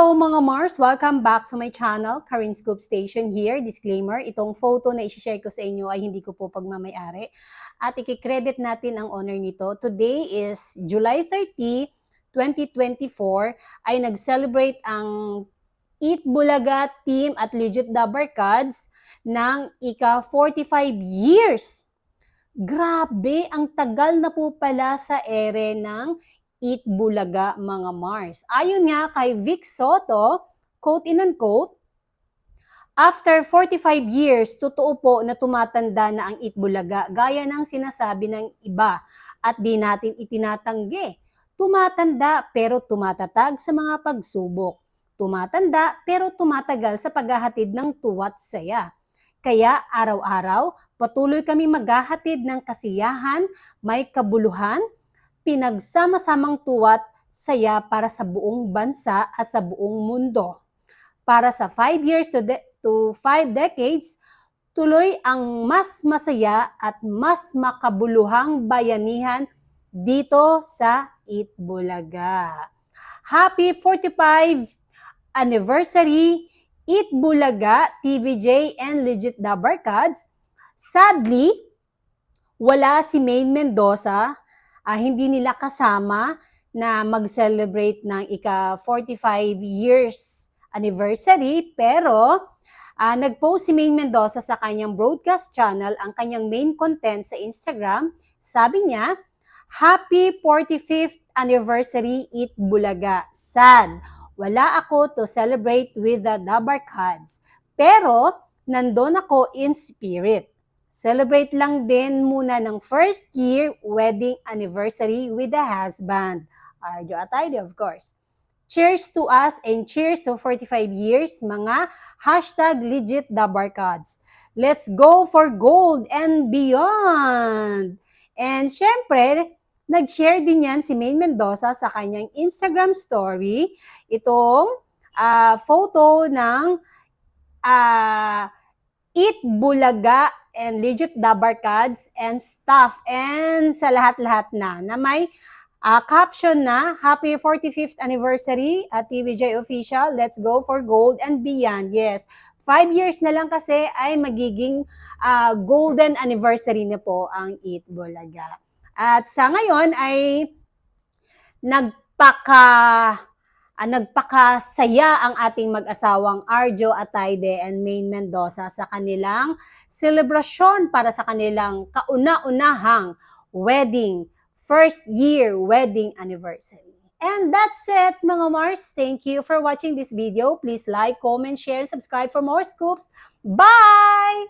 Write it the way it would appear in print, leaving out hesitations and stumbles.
Hello mga Mars! Welcome back to my channel, Karin Scoop Station here. Disclaimer, itong photo na i-share ko sa inyo ay hindi ko po pagmamayari. At i-credit natin ang owner nito. Today is July 30, 2024 ay nag-celebrate ang Eat Bulaga Team at Legit Dabarkads ng ika-45 years. Grabe, ang tagal na po pala sa ere ng Eat Bulaga mga Mars. Ayon nga kay Vic Soto, quote in unquote, after 45 years, totoo po na tumatanda na ang Eat Bulaga gaya ng sinasabi ng iba at di natin itinatanggi. Tumatanda pero tumatatag sa mga pagsubok. Tumatanda pero tumatagal sa paghahatid ng tuwa't saya. Kaya araw-araw, patuloy kami maghahatid ng kasiyahan, may kabuluhan, pinagsama-samang tuwa't saya para sa buong bansa at sa buong mundo. Para sa 5 years to 5 decades, tuloy ang mas masaya at mas makabuluhang bayanihan dito sa Eat Bulaga. Happy 45th anniversary, Eat Bulaga, TVJ, and Legit Dabarkads. Sadly, wala si Maine Mendoza. Hindi nila kasama na mag-celebrate ng ika-45 years anniversary, pero nag-post si Maine Mendoza sa kanyang broadcast channel ang kanyang main content sa Instagram. Sabi niya, Happy 45th anniversary Eat Bulaga. Sad, wala ako to celebrate with the Dabarkads, pero nandun ako in spirit. Celebrate lang din muna ng first year wedding anniversary with the husband. Arjo Atayde, of course. Cheers to us and cheers to 45 years, mga #legit Dabarkads. Let's go for gold and beyond! And syempre, nag-share din yan si Maine Mendoza sa kanyang Instagram story. Itong photo ng Eat Bulaga and Legit Dabarkads and stuff and sa lahat-lahat na may caption na Happy 45th anniversary at TVJ Official, let's go for gold and beyond. Yes, 5 years na lang kasi ay magiging golden anniversary na po ang Eat Bulaga. At sa ngayon ay nagpakasaya ang ating mag-asawang Arjo Atayde and Maine Mendoza sa kanilang selebrasyon para sa kanilang kauna-unahang first year wedding anniversary. And that's it mga Mars. Thank you for watching this video. Please like, comment, share, subscribe for more scoops. Bye!